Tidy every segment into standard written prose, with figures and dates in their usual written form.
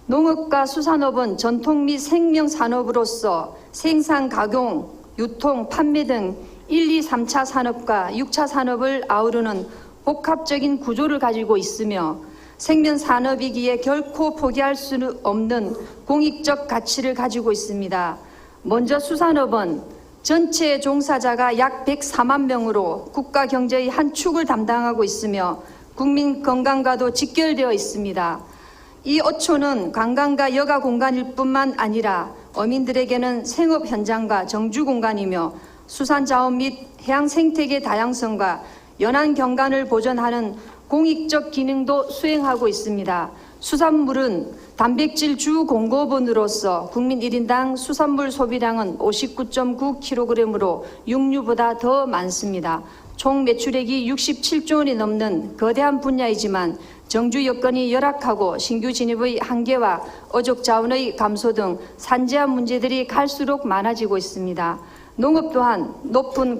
농업과 수산업은 전통 및 생명산업으로서 생산, 가공, 유통, 판매 등 1, 2, 3차 산업과 6차 산업을 아우르는 복합적인 구조를 가지고 있으며 생명산업이기에 결코 포기할 수 없는 공익적 가치를 가지고 있습니다. 먼저 수산업은 전체 종사자가 약 104만 명으로 국가 경제의 한 축을 담당하고 있으며 국민 건강과도 직결되어 있습니다. 이 어촌은 관광과 여가 공간일 뿐만 아니라 어민들에게는 생업 현장과 정주 공간이며 수산자원 및 해양 생태계 다양성과 연안 경관을 보존하는 공익적 기능도 수행하고 있습니다. 수산물은 단백질 주 공급원으로서 국민 1인당 수산물 소비량은 59.9kg으로 육류보다 더 많습니다. 총 매출액이 67조 원이 넘는 거대한 분야이지만 정주 여건이 열악하고 신규 진입의 한계와 어족 자원의 감소 등 산재한 문제들이 갈수록 많아지고 있습니다. 농업 또한 높은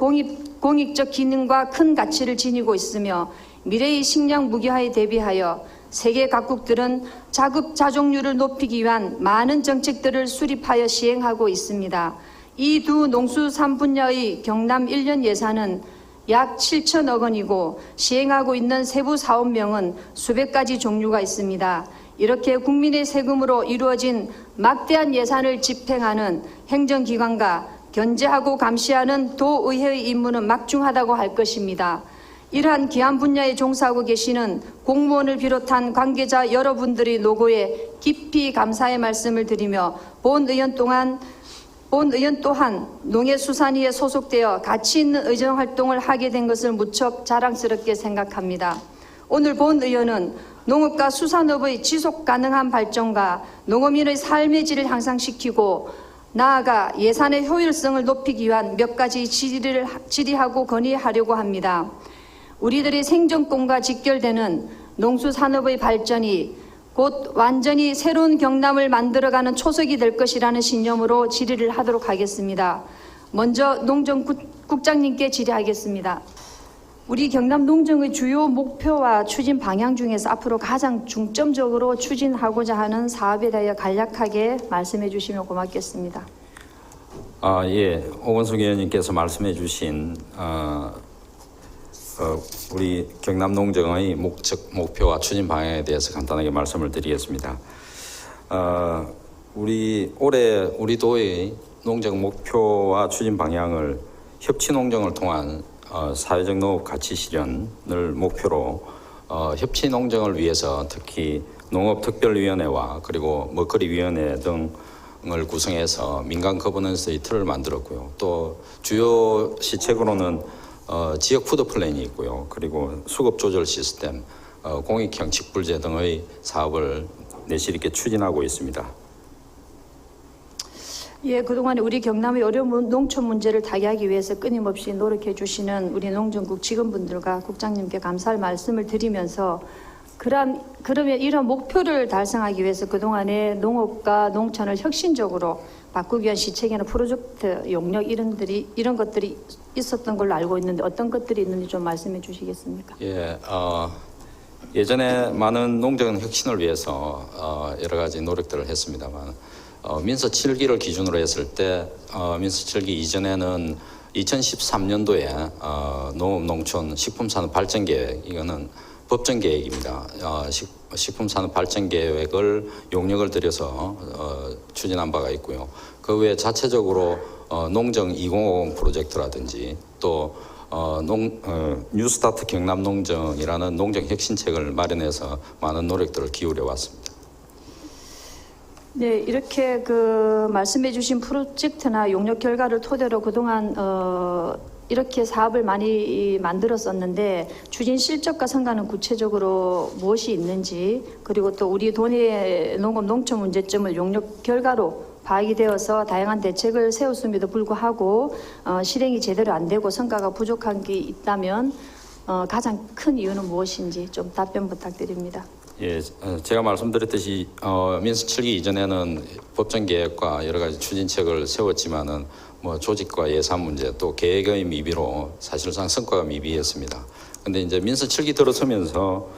공익적 기능과 큰 가치를 지니고 있으며 미래의 식량 무기화에 대비하여 세계 각국들은 자급자족률을 높이기 위한 많은 정책들을 수립하여 시행하고 있습니다. 이 두 농수산 분야의 경남 1년 예산은 약 7천억 원이고 시행하고 있는 세부 사업명은 수백 가지 종류가 있습니다. 이렇게 국민의 세금으로 이루어진 막대한 예산을 집행하는 행정기관과 견제하고 감시하는 도의회의 임무는 막중하다고 할 것입니다. 이러한 귀한 분야에 종사하고 계시는 공무원을 비롯한 관계자 여러분들의 노고에 깊이 감사의 말씀을 드리며 본 의원 또한 농해수산위에 소속되어 가치 있는 의정활동을 하게 된 것을 무척 자랑스럽게 생각합니다. 오늘 본 의원은 농업과 수산업의 지속가능한 발전과 농어민의 삶의 질을 향상시키고 나아가 예산의 효율성을 높이기 위한 몇 가지 질의하고 건의하려고 합니다. 우리들의 생존권과 직결되는 농수산업의 발전이 곧 완전히 새로운 경남을 만들어가는 초석이 될 것이라는 신념으로 질의를 하도록 하겠습니다. 먼저 농정국장님께 질의하겠습니다. 우리 경남 농정의 주요 목표와 추진 방향 중에서 앞으로 가장 중점적으로 추진하고자 하는 사업에 대하여 간략하게 말씀해 주시면 고맙겠습니다. 예, 오건숙 의원님께서 말씀해 주신 우리 경남 농정의 목표와 추진 방향에 대해서 간단하게 말씀을 드리겠습니다. 올해 우리 도의 농정 목표와 추진 방향을 협치농정을 통한 사회적 농업 가치 실현을 목표로 협치농정을 위해서 특히 농업특별위원회와 그리고 먹거리위원회 등을 구성해서 민간 거버넌스의 틀을 만들었고요. 또 주요 시책으로는 지역 푸드 플랜이 있고요. 그리고 수급 조절 시스템, 공익형 직불제 등의 사업을 내실 있게 추진하고 있습니다. 예, 그동안에 우리 경남의 어려운 농촌 문제를 타개하기 위해서 끊임없이 노력해 주시는 우리 농정국 직원분들과 국장님께 감사할 말씀을 드리면서 그러면 이런 목표를 달성하기 위해서 그동안에 농업과 농촌을 혁신적으로 바꾸기 위한 시책이나 프로젝트 용역 이런 것들이 있었던 걸로 알고 있는데 어떤 것들이 있는지 좀 말씀해 주시겠습니까? 예, 예전에 많은 농정 혁신을 위해서 여러 가지 노력들을 했습니다만 민서 7기를 기준으로 했을 때 민서 7기 이전에는 2013년도에 농업농촌 식품산업발전계획 이거는 법정계획입니다. 식품산업발전계획을 용역을 들여서 추진한 바가 있고요. 그 외에 자체적으로 농정 2050 프로젝트라든지 또 뉴스타트 경남농정이라는 농정혁신책을 마련해서 많은 노력들을 기울여 왔습니다. 네, 이렇게 말씀해 주신 프로젝트나 용역 결과를 토대로 그동안 이렇게 사업을 많이 만들었었는데 추진 실적과 상관은 구체적으로 무엇이 있는지 그리고 또 우리 도내 농업 농촌 문제점을 용역 결과로 파악이 되어서 다양한 대책을 세웠음에도 불구하고 실행이 제대로 안 되고 성과가 부족한 게 있다면 가장 큰 이유는 무엇인지 좀 답변 부탁드립니다. 예, 제가 말씀드렸듯이 민서 7기 이전에는 법정 계획과 여러 가지 추진책을 세웠지만은 조직과 예산 문제 또 계획의 미비로 사실상 성과가 미비했습니다. 근데 이제 민선 7기 들어서면서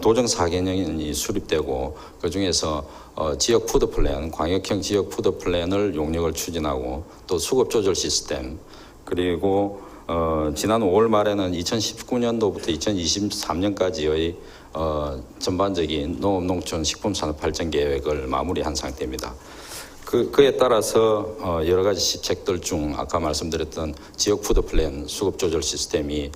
도정 4개년이 수립되고 그 중에서 지역 푸드 플랜, 광역형 지역 푸드 플랜을 용역을 추진하고 또 수급 조절 시스템 그리고 지난 5월 말에는 2019년도부터 2023년까지의 전반적인 농업, 농촌, 식품산업 발전 계획을 마무리한 상태입니다. 그에 따라서 여러 가지 시책들 중 아까 말씀드렸던 지역 푸드 플랜, 수급 조절 시스템이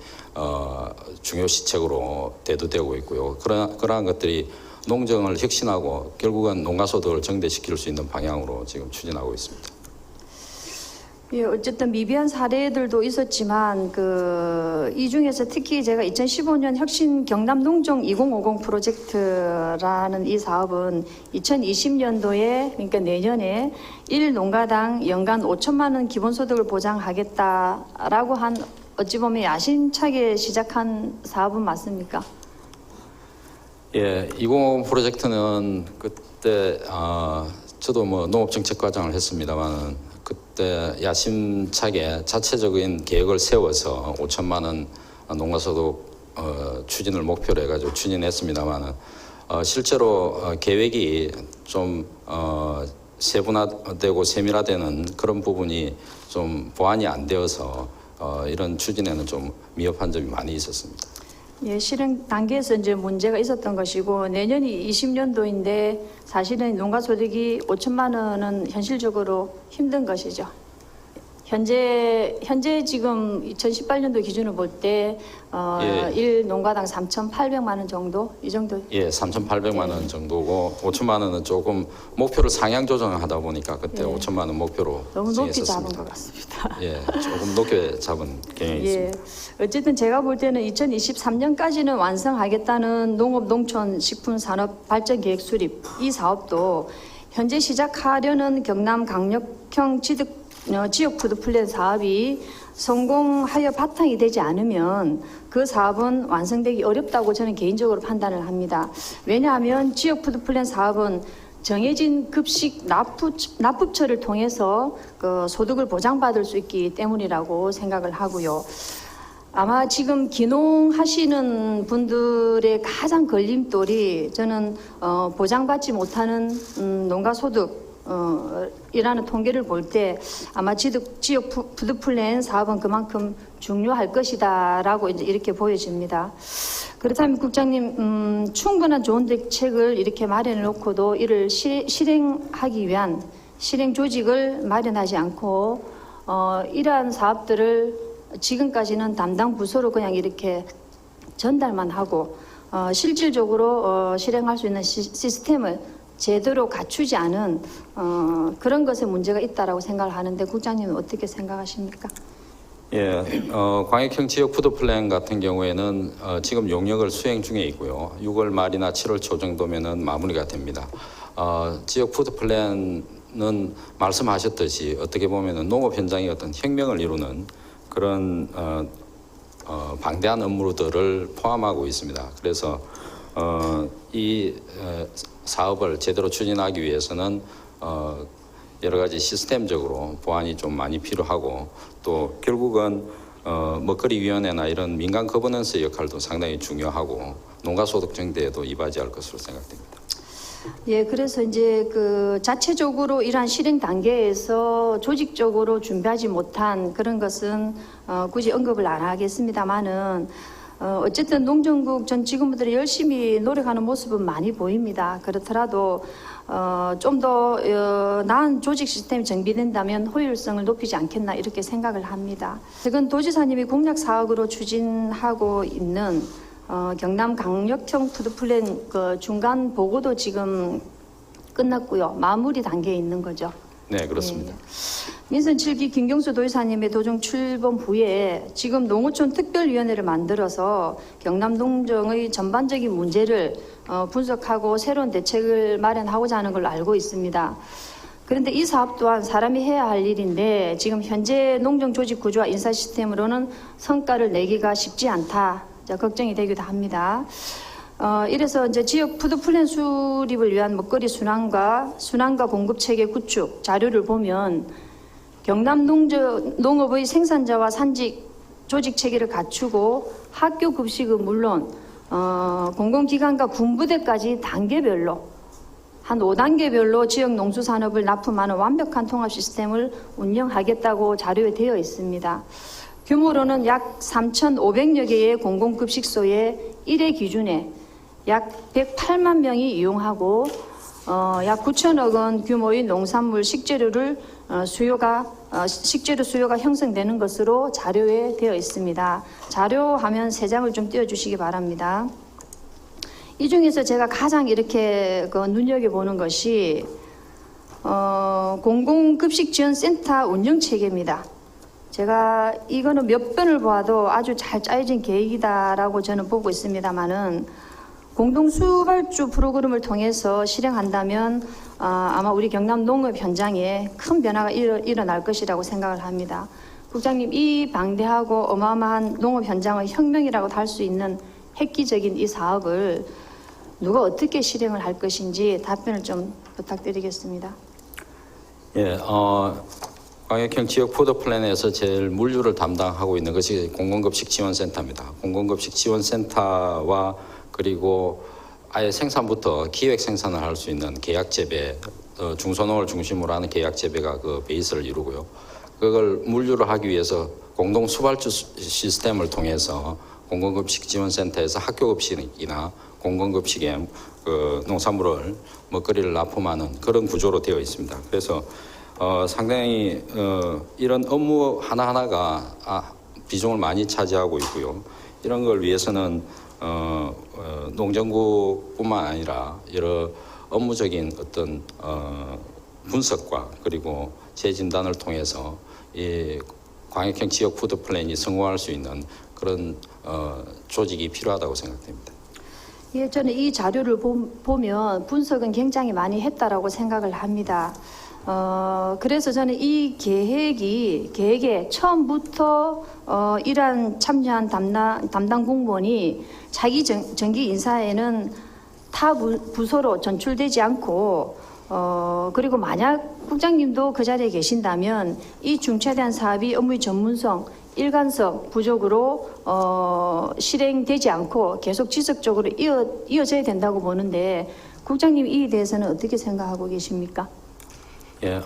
중요 시책으로 대두되고 있고요. 그러한 것들이 농정을 혁신하고 결국은 농가 소득을 증대시킬 수 있는 방향으로 지금 추진하고 있습니다. 예, 어쨌든 미비한 사례들도 있었지만 이 중에서 특히 제가 2015년 혁신 경남 농정 2050 프로젝트라는 이 사업은 2020년도에 그러니까 내년에 1농가당 연간 5천만 원 기본소득을 보장하겠다라고 한 어찌 보면 야심차게 시작한 사업은 맞습니까? 예, 2050 프로젝트는 그때 저도 뭐 농업정책과장을 했습니다만 그때 야심차게 자체적인 계획을 세워서 5천만 원 농가소득 추진을 목표로 해가지고 추진했습니다만 실제로 계획이 좀 세분화되고 세밀화되는 그런 부분이 좀 보완이 안 되어서 이런 추진에는 좀 미흡한 점이 많이 있었습니다. 예, 실행 단계에서 이제 문제가 있었던 것이고 내년이 20년도인데 사실은 농가소득이 5천만 원은 현실적으로 힘든 것이죠. 현재 지금 2018년도 기준을 볼 때 예. 1농가당 3,800만 원 정도 이 정도. 예, 3,800만 원 정도고 5천만 원은 조금 목표를 상향 조정하다 보니까 그때 예. 5천만 원 목표로 너무 높게 잡은 정했었습니다. 것 같습니다. 예, 조금 높게 잡은 경향이 예, 있습니다. 어쨌든 제가 볼 때는 2023년까지는 완성하겠다는 농업, 농촌, 식품 산업 발전 계획 수립 이 사업도 현재 시작하려는 경남 강력형 지역 푸드 플랜 사업이 성공하여 바탕이 되지 않으면 그 사업은 완성되기 어렵다고 저는 개인적으로 판단을 합니다. 왜냐하면 지역 푸드 플랜 사업은 정해진 급식 납부처를 통해서 그 소득을 보장받을 수 있기 때문이라고 생각을 하고요. 아마 지금 기농하시는 분들의 가장 걸림돌이 저는 보장받지 못하는 농가소득 이라는 통계를 볼 때 아마 지역 푸드 플랜 사업은 그만큼 중요할 것이다라고 이제 이렇게 보여집니다. 그렇다면 국장님 충분한 좋은 대책을 이렇게 마련해 놓고도 이를 실행하기 위한 실행 조직을 마련하지 않고 이러한 사업들을 지금까지는 담당 부서로 그냥 이렇게 전달만 하고 실질적으로 실행할 수 있는 시스템을 제대로 갖추지 않은 그런 것에 문제가 있다라고 생각을 하는데 국장님은 어떻게 생각하십니까? 예, 광역형 지역 푸드 플랜 같은 경우에는 지금 용역을 수행 중에 있고요. 6월 말이나 7월 초 정도면은 마무리가 됩니다. 지역 푸드 플랜은 말씀하셨듯이 어떻게 보면은 농업 현장의 어떤 혁명을 이루는 그런 방대한 업무들을 포함하고 있습니다. 그래서 이 사업을 제대로 추진하기 위해서는 여러 가지 시스템적으로 보완이 좀 많이 필요하고 또 결국은 먹거리위원회나 이런 민간 거버넌스 역할도 상당히 중요하고 농가소득 증대에도 이바지할 것으로 생각됩니다. 예, 그래서 이제 그 자체적으로 이러한 실행 단계에서 조직적으로 준비하지 못한 그런 것은 굳이 언급을 안 하겠습니다만은 어쨌든 농정국 전 직원분들이 열심히 노력하는 모습은 많이 보입니다. 그렇더라도 좀 더 나은 조직 시스템이 정비된다면 효율성을 높이지 않겠나 이렇게 생각을 합니다. 최근 도지사님이 공약 사업으로 추진하고 있는 경남 강력형 푸드 플랜 그 중간 보고도 지금 끝났고요. 마무리 단계에 있는 거죠. 네, 그렇습니다. 예. 민선 7기 김경수 도지사님의 도정 출범 후에 지금 농어촌 특별위원회를 만들어서 경남 농정의 전반적인 문제를 분석하고 새로운 대책을 마련하고자 하는 걸로 알고 있습니다. 그런데 이 사업 또한 사람이 해야 할 일인데 지금 현재 농정 조직 구조와 인사 시스템으로는 성과를 내기가 쉽지 않다. 걱정이 되기도 합니다. 이래서 이제 지역 푸드 플랜 수립을 위한 먹거리 순환과 공급 체계 구축 자료를 보면 경남 농업의 생산자와 산직 조직 체계를 갖추고 학교 급식은 물론 공공기관과 군부대까지 단계별로 한 5단계별로 지역 농수산업을 납품하는 완벽한 통합 시스템을 운영하겠다고 자료에 되어 있습니다. 규모로는 약 3,500여 개의 공공급식소에 1회 기준에 약 108만 명이 이용하고 약 9천억 원 규모의 농산물 식재료 수요가 형성되는 것으로 자료에 되어 있습니다. 자료 화면 3장을 좀 띄워주시기 바랍니다. 이 중에서 제가 가장 이렇게 눈여겨보는 것이 공공급식지원센터 운영체계입니다. 제가 이거는 몇 번을 보아도 아주 잘 짜여진 계획이다라고 저는 보고 있습니다만은 공동수발주 프로그램을 통해서 실행한다면 아마 우리 경남 농업 현장에 큰 변화가 일어날 것이라고 생각을 합니다. 국장님, 이 방대하고 어마어마한 농업 현장의 혁명이라고 할 수 있는 획기적인 이 사업을 누가 어떻게 실행을 할 것인지 답변을 좀 부탁드리겠습니다. 예, 광역형 지역 푸드 플랜에서 제일 물류를 담당하고 있는 것이 공공급식지원센터입니다. 공공급식지원센터와 그리고 아예 생산부터 기획 생산을 할 수 있는 계약재배, 중소농을 중심으로 하는 계약재배가 그 베이스를 이루고요. 그걸 물류를 하기 위해서 공동수발주 시스템을 통해서 공공급식지원센터에서 학교급식이나 공공급식에 그 농산물을 먹거리를 납품하는 그런 구조로 되어 있습니다. 그래서 상당히 이런 업무 하나하나가 비중을 많이 차지하고 있고요. 이런 걸 위해서는 농정부뿐만 아니라 여러 업무적인 어떤 분석과 그리고 재진단을 통해서 이 광역형 지역 푸드 플랜이 성공할 수 있는 그런 조직이 필요하다고 생각됩니다. 예, 저는 이 자료를 보면 분석은 굉장히 많이 했다라고 생각을 합니다. 그래서 저는 이 계획에 처음부터 이러한 참여한 담당 공무원이 자기 정기 인사에는 타 부서로 전출되지 않고 그리고 만약 국장님도 그 자리에 계신다면 이 중차대한 사업이 업무의 전문성, 일관성 부족으로 실행되지 않고 계속 지속적으로 이어져야 된다고 보는데 국장님 이에 대해서는 어떻게 생각하고 계십니까? 예,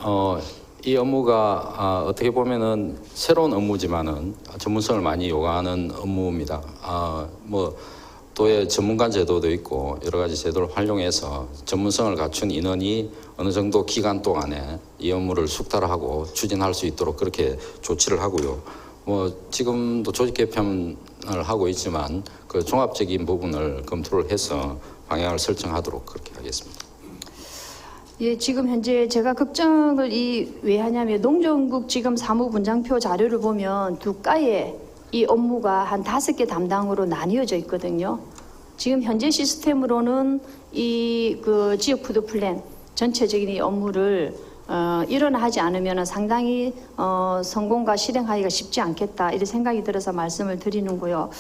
이 업무가 어떻게 보면은 새로운 업무지만은 전문성을 많이 요구하는 업무입니다. 뭐 도의 전문가 제도도 있고 여러 가지 제도를 활용해서 전문성을 갖춘 인원이 어느 정도 기간 동안에 이 업무를 숙달하고 추진할 수 있도록 그렇게 조치를 하고요. 뭐 지금도 조직 개편을 하고 있지만 그 종합적인 부분을 검토를 해서 방향을 설정하도록 그렇게 하겠습니다. 예, 지금 현재 제가 걱정을 왜 하냐면 농정국 지금 사무분장표 자료를 보면 두 가에 이 업무가 한 5개 담당으로 나뉘어져 있거든요. 지금 현재 시스템으로는 이 지역 푸드 플랜 전체적인 이 업무를 일어나지 않으면 상당히 성공과 실행하기가 쉽지 않겠다 이런 생각이 들어서 말씀을 드리는고요.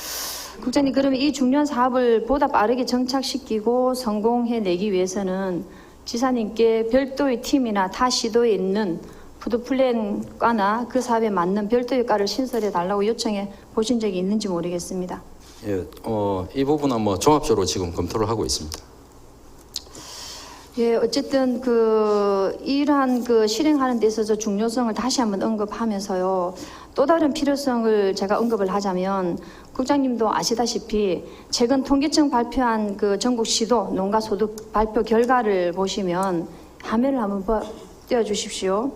국장님, 그러면 이 중요한 사업을 보다 빠르게 정착시키고 성공해내기 위해서는 지사님께 별도의 팀이나 타 시도에 있는 푸드플랜과나 그 사업에 맞는 별도의 과를 신설해 달라고 요청해 보신 적이 있는지 모르겠습니다. 예, 이 부분은 뭐 종합적으로 지금 검토를 하고 있습니다. 예, 어쨌든 이러한 실행하는 데 있어서 중요성을 다시 한번 언급하면서요. 또 다른 필요성을 제가 언급을 하자면 국장님도 아시다시피 최근 통계청 발표한 전국 시도 농가 소득 발표 결과를 보시면 화면을 한번 띄워주십시오.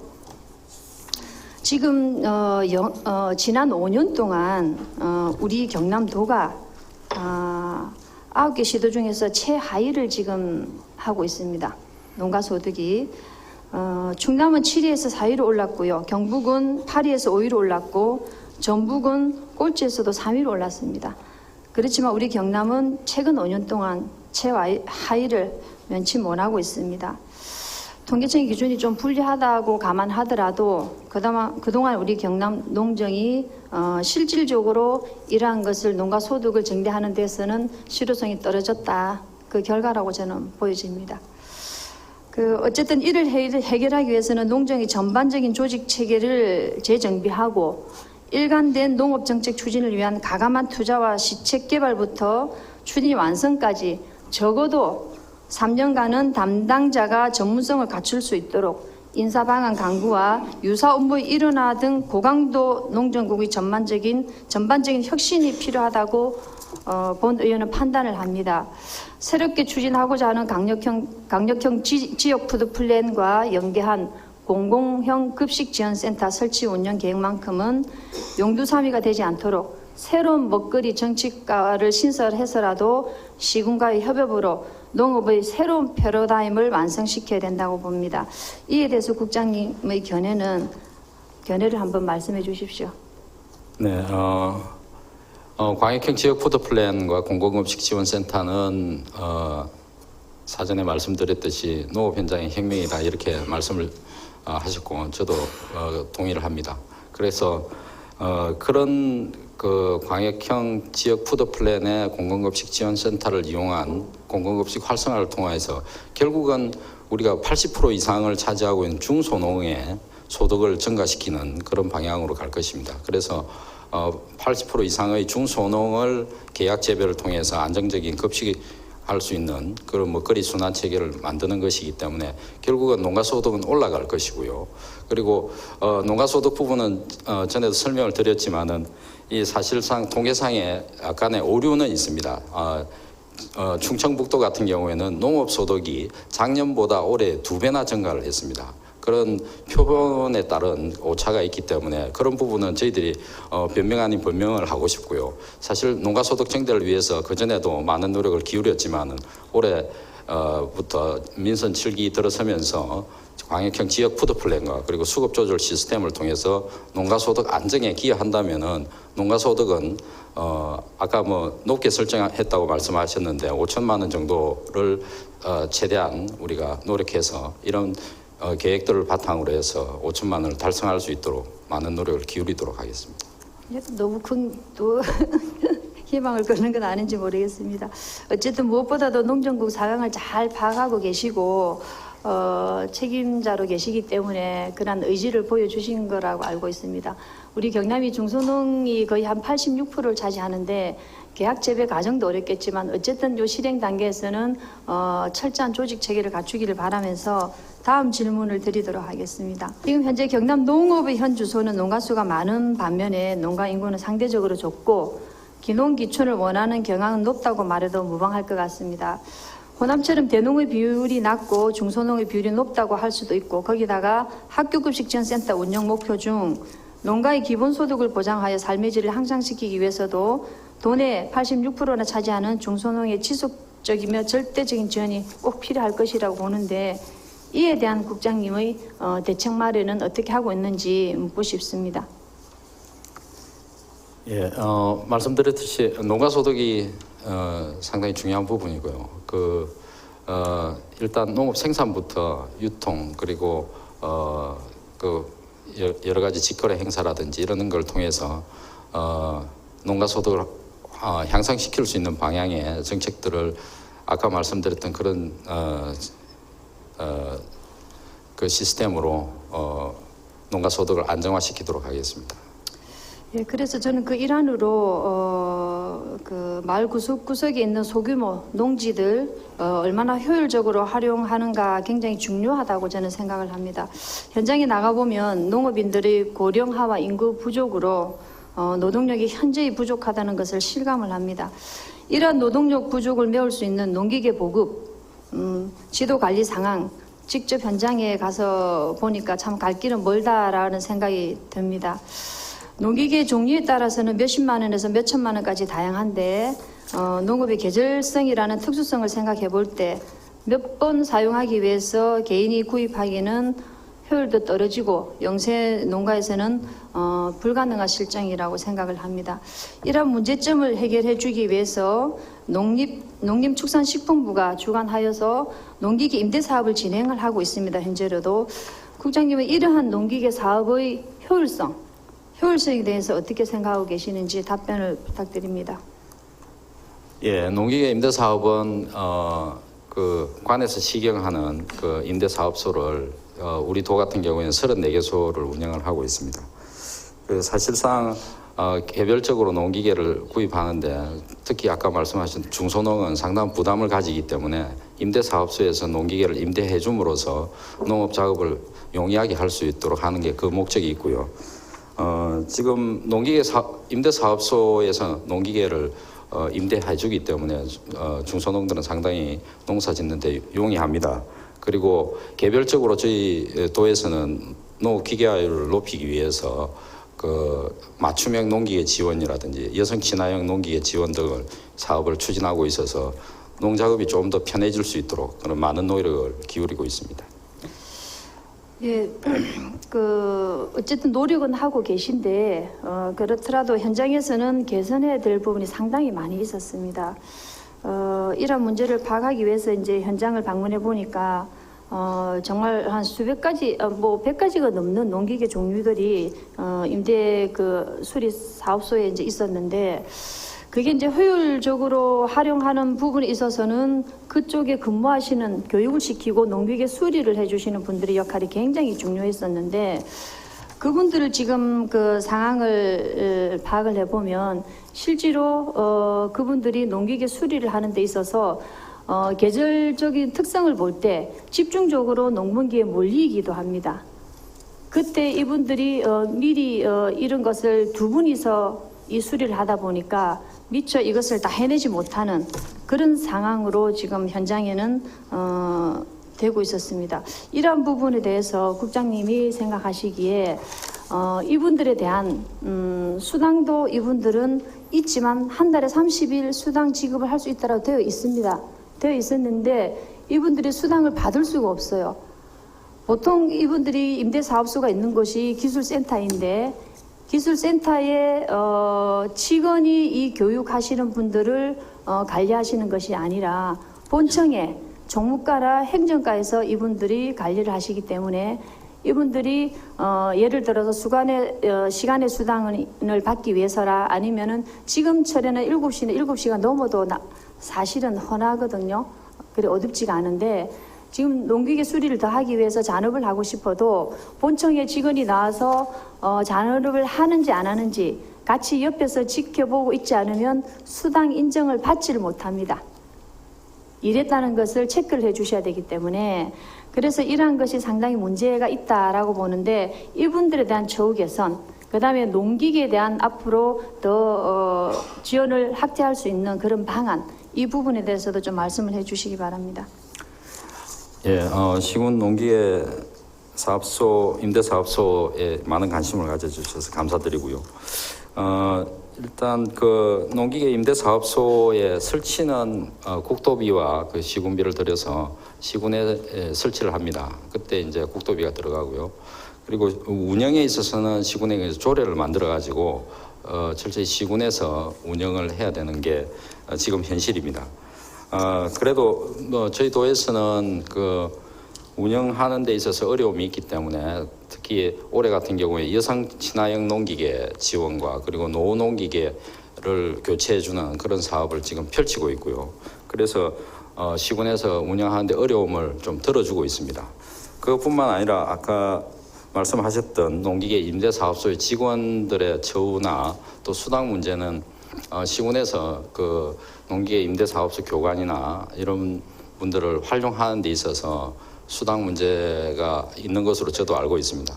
지금 지난 5년 동안 우리 경남도가 9개 시도 중에서 최하위를 지금 하고 있습니다. 농가 소득이 충남은 7위에서 4위로 올랐고요. 경북은 8위에서 5위로 올랐고 전북은 꼴찌에서도 3위로 올랐습니다. 그렇지만 우리 경남은 최근 5년 동안 최하위를 면치 못하고 있습니다. 통계청 기준이 좀 불리하다고 감안하더라도 그동안 우리 경남 농정이 실질적으로 이러한 것을 농가 소득을 증대하는 데서는 실효성이 떨어졌다. 그 결과라고 저는 보여집니다. 어쨌든 이를 해결하기 위해서는 농정의 전반적인 조직 체계를 재정비하고 일관된 농업정책 추진을 위한 가감한 투자와 시책 개발부터 추진 완성까지 적어도 3년간은 담당자가 전문성을 갖출 수 있도록 인사 방안 강구와 유사 업무의 일원화 등 고강도 농정국의 전반적인 혁신이 필요하다고 본 의원은 판단을 합니다. 새롭게 추진하고자 하는 강력형 지역 푸드 플랜과 연계한 공공형 급식 지원센터 설치 운영 계획만큼은 용두사미가 되지 않도록 새로운 먹거리 정책과를 신설해서라도 시군과의 협업으로 농업의 새로운 패러다임을 완성시켜야 된다고 봅니다. 이에 대해서 국장님의 견해를 한번 말씀해 주십시오. 네, 광역형 지역 푸드 플랜과 공공음식 지원센터는 사전에 말씀드렸듯이 농업 현장의 혁명이다 이렇게 말씀을 하셨고 저도 동의를 합니다. 그래서 그런 그 광역형 지역 푸드 플랜의 공공급식 지원센터를 이용한 공공급식 활성화를 통해서 결국은 우리가 80% 이상을 차지하고 있는 중소농의 소득을 증가시키는 그런 방향으로 갈 것입니다. 그래서 80% 이상의 중소농을 계약 재배를 통해서 안정적인 급식이 할 수 있는 그런 먹거리 순환 체계를 만드는 것이기 때문에 결국은 농가소득은 올라갈 것이고요. 그리고 농가소득 부분은 전에도 설명을 드렸지만은 이 사실상 통계상에 약간의 오류는 있습니다. 충청북도 같은 경우에는 농업소득이 작년보다 올해 2배나 증가를 했습니다. 그런 표본에 따른 오차가 있기 때문에 그런 부분은 저희들이 변명 아닌 변명을 하고 싶고요. 사실 농가소득 증대를 위해서 그전에도 많은 노력을 기울였지만은 올해부터 민선 7기 들어서면서 광역형 지역 푸드 플랜과 그리고 수급 조절 시스템을 통해서 농가소득 안정에 기여한다면은 농가소득은 아까 뭐 높게 설정했다고 말씀하셨는데 5천만 원 정도를 최대한 우리가 노력해서 이런 계획들을 바탕으로 해서 5천만 원을 달성할 수 있도록 많은 노력을 기울이도록 하겠습니다. 너무 큰 희망을 거는 건 아닌지 모르겠습니다. 어쨌든 무엇보다도 농정국 상황을 잘 파악하고 계시고 책임자로 계시기 때문에 그런 의지를 보여주신 거라고 알고 있습니다. 우리 경남이 중소농이 거의 한 86%를 차지하는데 계약 재배 과정도 어렵겠지만 어쨌든 요 실행 단계에서는 철저한 조직 체계를 갖추기를 바라면서 다음 질문을 드리도록 하겠습니다. 지금 현재 경남 농업의 현 주소는 농가수가 많은 반면에 농가 인구는 상대적으로 적고 기농기촌을 원하는 경향은 높다고 말해도 무방할 것 같습니다. 호남처럼 대농의 비율이 낮고 중소농의 비율이 높다고 할 수도 있고 거기다가 학교급식지원센터 운영 목표 중 농가의 기본소득을 보장하여 삶의 질을 향상시키기 위해서도 돈의 86%나 차지하는 중소농의 지속적이며 절대적인 지원이 꼭 필요할 것이라고 보는데 이에 대한 국장님의 대책 마련은 어떻게 하고 있는지 묻고 싶습니다. 예, 말씀드렸듯이 농가소득이 상당히 중요한 부분이고요. 일단 농업 생산부터 유통 그리고 여러 가지 직거래 행사라든지 이런 걸 통해서 농가소득을 향상시킬 수 있는 방향의 정책들을 아까 말씀드렸던 그런 그 시스템으로 농가소득을 안정화시키도록 하겠습니다. 예, 그래서 저는 그 일환으로 그 마을 구석구석에 있는 소규모 농지들 얼마나 효율적으로 활용하는가 굉장히 중요하다고 저는 생각을 합니다. 현장에 나가보면 농업인들의 고령화와 인구 부족으로 노동력이 현저히 부족하다는 것을 실감을 합니다. 이러한 노동력 부족을 메울 수 있는 농기계 보급, 지도 관리 상황, 직접 현장에 가서 보니까 참 갈 길은 멀다라는 생각이 듭니다. 농기계 종류에 따라서는 몇십만 원에서 몇천만 원까지 다양한데 농업의 계절성이라는 특수성을 생각해 볼 때 몇 번 사용하기 위해서 개인이 구입하기는 효율도 떨어지고 영세 농가에서는 불가능한 실정이라고 생각을 합니다. 이런 문제점을 해결해 주기 위해서 농림축산식품부가 주관하여서 농기계 임대 사업을 진행을 하고 있습니다. 현재로도 국장님은 이러한 농기계 사업의 효율성에 대해서 어떻게 생각하고 계시는지 답변을 부탁드립니다. 예, 농기계 임대 사업은 그 관에서 시경하는 그 임대 사업소를 우리 도 같은 경우에는 34개소를 운영을 하고 있습니다. 사실상 개별적으로 농기계를 구입하는데 특히 아까 말씀하신 중소농은 상당한 부담을 가지기 때문에 임대사업소에서 농기계를 임대해 줌으로써 농업 작업을 용이하게 할 수 있도록 하는 게 그 목적이 있고요. 지금 임대사업소에서 농기계를 임대해 주기 때문에 중소농들은 상당히 농사 짓는데 용이합니다. 그리고 개별적으로 저희 도에서는 농업 기계화율을 높이기 위해서 그 맞춤형 농기계 지원이라든지 여성 친화형 농기계 지원 등을 사업을 추진하고 있어서 농작업이 좀 더 편해질 수 있도록 그런 많은 노력을 기울이고 있습니다. 예, 어쨌든 노력은 하고 계신데 그렇더라도 현장에서는 개선해야 될 부분이 상당히 많이 있었습니다. 이런 문제를 파악하기 위해서 이제 현장을 방문해 보니까 정말 한 수백 가지, 100가지가 넘는 농기계 종류들이 임대 수리 사업소에 이제 있었는데 그게 이제 효율적으로 활용하는 부분에 있어서는 그쪽에 근무하시는 교육을 시키고 농기계 수리를 해주시는 분들의 역할이 굉장히 중요했었는데 그분들을 지금 그 상황을 파악을 해보면 실제로 그분들이 농기계 수리를 하는 데 있어서 계절적인 특성을 볼 때 집중적으로 농번기에 몰리기도 합니다. 그때 이분들이 미리 이런 것을 두 분이서 이 수리를 하다 보니까 미처 이것을 다 해내지 못하는 그런 상황으로 지금 현장에는 되고 있었습니다. 이러한 부분에 대해서 국장님이 생각하시기에 이분들에 대한 수당도 이분들은 있지만 한 달에 30일 수당 지급을 할 수 있다고 되어 있습니다. 되어 있었는데 이분들이 수당을 받을 수가 없어요. 보통 이분들이 임대사업소가 있는 곳이 기술센터인데 기술센터에 직원이 이 교육하시는 분들을 관리하시는 것이 아니라 본청에 정무과나 행정과에서 이분들이 관리를 하시기 때문에 이분들이 예를 들어서 시간의 수당을 받기 위해서라 아니면은 지금철에는 7시가 넘어도 사실은 헌하거든요. 그래 어둡지가 않은데 지금 농기계 수리를 더 하기 위해서 잔업을 하고 싶어도 본청에 직원이 나와서 잔업을 하는지 안 하는지 같이 옆에서 지켜보고 있지 않으면 수당 인정을 받지를 못합니다. 이랬다는 것을 체크를 해 주셔야 되기 때문에 그래서 이러한 것이 상당히 문제가 있다라고 보는데 이분들에 대한 처우 개선 그 다음에 농기계에 대한 앞으로 더 지원을 확대할 수 있는 그런 방안 이 부분에 대해서도 좀 말씀을 해 주시기 바랍니다. 예, 시군 농기계 사업소, 임대사업소에 많은 관심을 가져주셔서 감사드리고요. 일단 그 농기계 임대사업소의 설치는 국도비와 그 시군비를 들여서 시군에 설치를 합니다. 그때 이제 국도비가 들어가고요. 그리고 운영에 있어서는 시군에 조례를 만들어 가지고 철저히 시군에서 운영을 해야 되는 게 지금 현실입니다. 그래도 저희 도에서는 그 운영하는 데 있어서 어려움이 있기 때문에 특히 올해 같은 경우에 여성 친화형 농기계 지원과 그리고 노후 농기계를 교체해주는 그런 사업을 지금 펼치고 있고요. 그래서 시군에서 운영하는 데 어려움을 좀 덜어주고 있습니다. 그것뿐만 아니라 아까 말씀하셨던 농기계 임대사업소의 직원들의 처우나 또 수당 문제는 시군에서 그 농기계 임대사업소 교관이나 이런 분들을 활용하는 데 있어서 수당 문제가 있는 것으로 저도 알고 있습니다.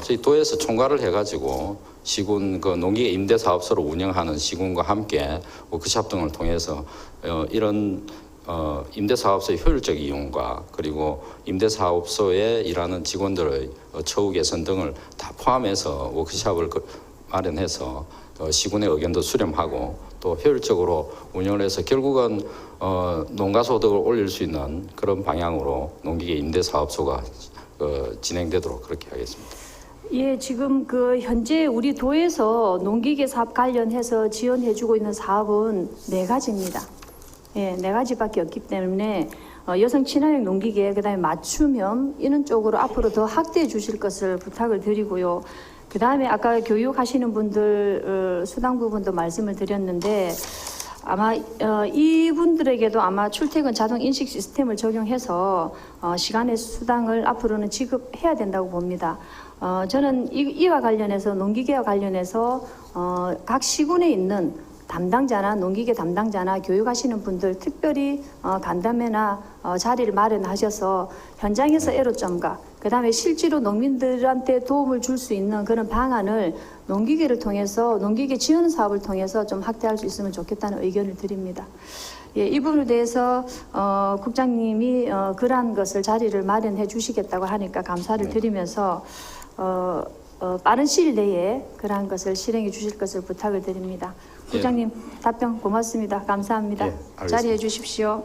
저희 도에서 총괄을 해가지고 시군 그 농기계 임대사업소를 운영하는 시군과 함께 워크숍 등을 통해서 이런 임대사업소의 효율적 이용과 그리고 임대사업소에 일하는 직원들의 처우 개선 등을 다 포함해서 워크숍을 마련해서 시군의 의견도 수렴하고 또 효율적으로 운영을 해서 결국은 농가 소득을 올릴 수 있는 그런 방향으로 농기계 임대사업소가 진행되도록 그렇게 하겠습니다. 예, 지금 현재 우리 도에서 농기계 사업 관련해서 지원해주고 있는 사업은 4가지입니다. 예, 4가지밖에 없기 때문에 여성 친화형 농기계, 그다음에 맞춤형 이런 쪽으로 앞으로 더 확대해 주실 것을 부탁을 드리고요. 그 다음에 아까 교육하시는 분들 수당 부분도 말씀을 드렸는데 아마 이분들에게도 아마 출퇴근 자동 인식 시스템을 적용해서 시간의 수당을 앞으로는 지급해야 된다고 봅니다. 저는 이와 관련해서 농기계와 관련해서 각 시군에 있는 담당자나 농기계 담당자나 교육하시는 분들 특별히 간담회나 자리를 마련하셔서 현장에서 애로점과 그다음에 실제로 농민들한테 도움을 줄 수 있는 그런 방안을 농기계를 통해서 농기계 지원 사업을 통해서 좀 확대할 수 있으면 좋겠다는 의견을 드립니다. 예, 이 부분에 대해서 국장님이 그러한 것을 자리를 마련해 주시겠다고 하니까 감사를 드리면서 빠른 시일 내에 그러한 것을 실행해 주실 것을 부탁을 드립니다. 국장님 답변 고맙습니다. 감사합니다. 예, 알겠습니다. 자리해 주십시오.